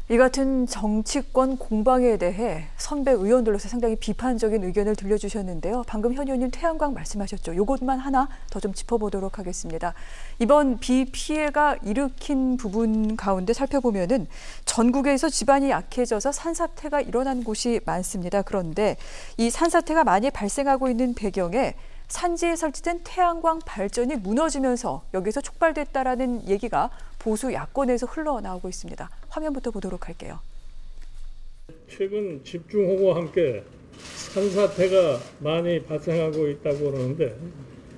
이 같은 정치권 공방에 대해 선배 의원들로서 상당히 비판적인 의견을 들려주셨는데요. 방금 현 의원님 태양광 말씀하셨죠. 이것만 하나 더 좀 짚어보도록 하겠습니다. 이번 비 피해가 일으킨 부분 가운데 살펴보면은 전국에서 지반이 약해져서 산사태가 일어난 곳이 많습니다. 그런데 이 산사태가 많이 발생하고 있는 배경에 산지에 설치된 태양광 발전이 무너지면서 여기서 촉발됐다라는 얘기가 보수 야권에서 흘러나오고 있습니다. 화면부터 보도록 할게요. 최근 집중호우와 함께 산사태가 많이 발생하고 있다고 그러는데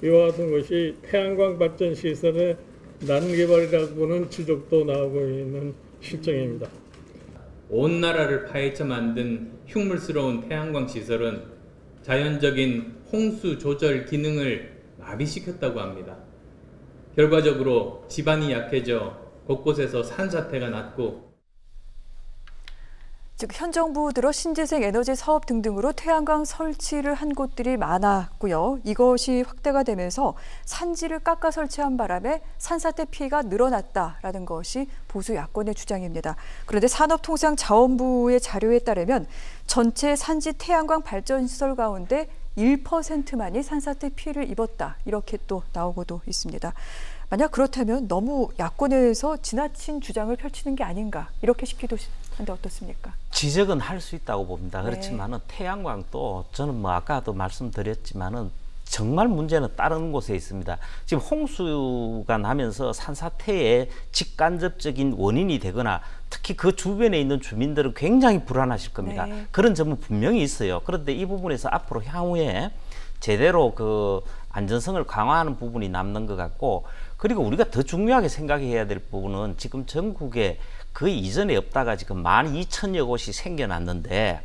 이와 같은 것이 태양광 발전 시설의 난개발이라고는 지적도 나오고 있는 실정입니다. 온 나라를 파헤쳐 만든 흉물스러운 태양광 시설은 자연적인 홍수 조절 기능을 마비시켰다고 합니다. 결과적으로 지반이 약해져 곳곳에서 산사태가 났고, 즉 현 정부 들어 신재생 에너지 사업 등등으로 태양광 설치를 한 곳들이 많았고요. 이것이 확대가 되면서 산지를 깎아 설치한 바람에 산사태 피해가 늘어났다라는 것이 보수 야권의 주장입니다. 그런데 산업통상자원부의 자료에 따르면 전체 산지 태양광 발전시설 가운데 1%만이 산사태 피해를 입었다. 이렇게 또 나오고도 있습니다. 만약 그렇다면 너무 야권에서 지나친 주장을 펼치는 게 아닌가 이렇게 싶기도 한데 어떻습니까? 지적은 할 수 있다고 봅니다. 네. 그렇지만은 태양광도 저는 뭐 아까도 말씀드렸지만은 정말 문제는 다른 곳에 있습니다. 지금 홍수가 나면서 산사태의 직간접적인 원인이 되거나 특히 그 주변에 있는 주민들은 굉장히 불안하실 겁니다. 네. 그런 점은 분명히 있어요. 그런데 이 부분에서 앞으로 향후에 제대로 그 안전성을 강화하는 부분이 남는 것 같고, 그리고 우리가 더 중요하게 생각해야 될 부분은 지금 전국에 그 이전에 없다가 지금 12,000여 곳이 생겨났는데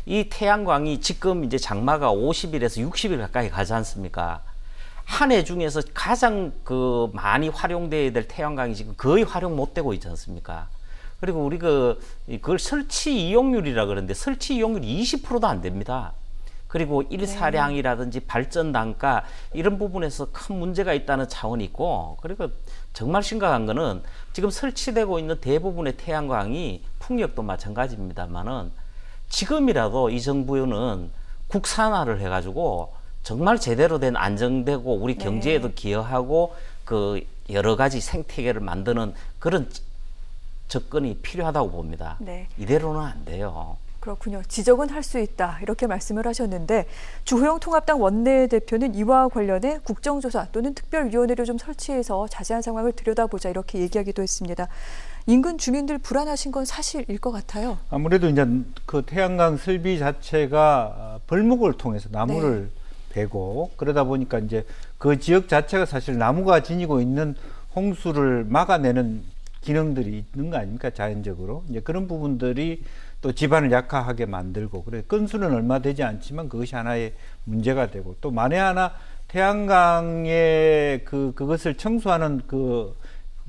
이 태양광이 지금 이제 장마가 50일에서 60일 가까이 가지 않습니까? 한 해 중에서 가장 그 많이 활용돼야 될 태양광이 지금 거의 활용 못 되고 있지 않습니까? 그리고 우리 그걸 설치 이용률이라 그러는데 설치 이용률이 20%도 안 됩니다. 그리고 일사량이라든지 발전 단가 이런 부분에서 큰 문제가 있다는 차원이 있고, 그리고 정말 심각한 거는 지금 설치되고 있는 대부분의 태양광이 풍력도 마찬가지입니다만은 지금이라도 이 정부는 국산화를 해가지고 정말 제대로 된 안정되고 우리 경제에도 기여하고 그 여러 가지 생태계를 만드는 그런 접근이 필요하다고 봅니다. 네. 이대로는 안 돼요. 그렇군요. 지적은 할 수 있다 이렇게 말씀을 하셨는데 주호영 통합당 원내대표는 이와 관련해 국정조사 또는 특별위원회를 좀 설치해서 자세한 상황을 들여다보자 이렇게 얘기하기도 했습니다. 인근 주민들 불안하신 건 사실일 것 같아요. 아무래도 이제 그 태양광 설비 자체가 벌목을 통해서 나무를 베고 그러다 보니까 이제 그 지역 자체가 사실 나무가 지니고 있는 홍수를 막아내는 기능들이 있는 거 아닙니까? 자연적으로. 이제 그런 부분들이 또 집안을 약화하게 만들고, 그래 건수는 얼마 되지 않지만 그것이 하나의 문제가 되고, 또 만에 하나 태양광의 그것을 청소하는 그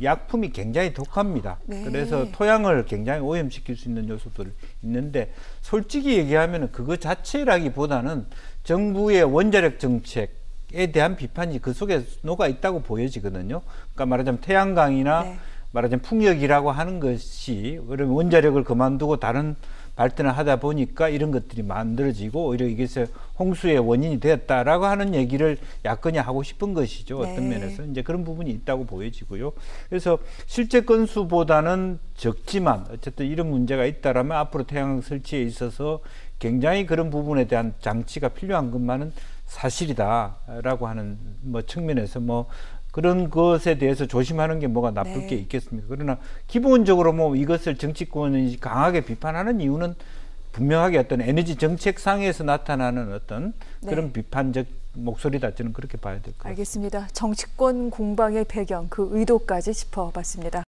약품이 굉장히 독합니다. 네. 그래서 토양을 굉장히 오염시킬 수 있는 요소들이 있는데, 솔직히 얘기하면 그거 자체라기보다는 정부의 원자력 정책에 대한 비판이 그 속에 녹아 있다고 보여지거든요. 그러니까 말하자면 태양광이나 말하자면 풍력이라고 하는 것이 그러면 원자력을 그만두고 다른 발전을 하다 보니까 이런 것들이 만들어지고 오히려 이것이 홍수의 원인이 되었다라고 하는 얘기를 야권이 하고 싶은 것이죠. 어떤 면에서 이제 그런 부분이 있다고 보여지고요. 그래서 실제 건수보다는 적지만 어쨌든 이런 문제가 있다라면 앞으로 태양광 설치에 있어서 굉장히 그런 부분에 대한 장치가 필요한 것만은 사실이다라고 하는 뭐 측면에서 뭐 그런 것에 대해서 조심하는 게 뭐가 나쁠 게 있겠습니까? 그러나 기본적으로 뭐 이것을 정치권이 강하게 비판하는 이유는 분명하게 어떤 에너지 정책상에서 나타나는 어떤 그런 비판적 목소리다, 저는 그렇게 봐야 될 것 같습니다. 알겠습니다. 정치권 공방의 배경, 그 의도까지 짚어봤습니다.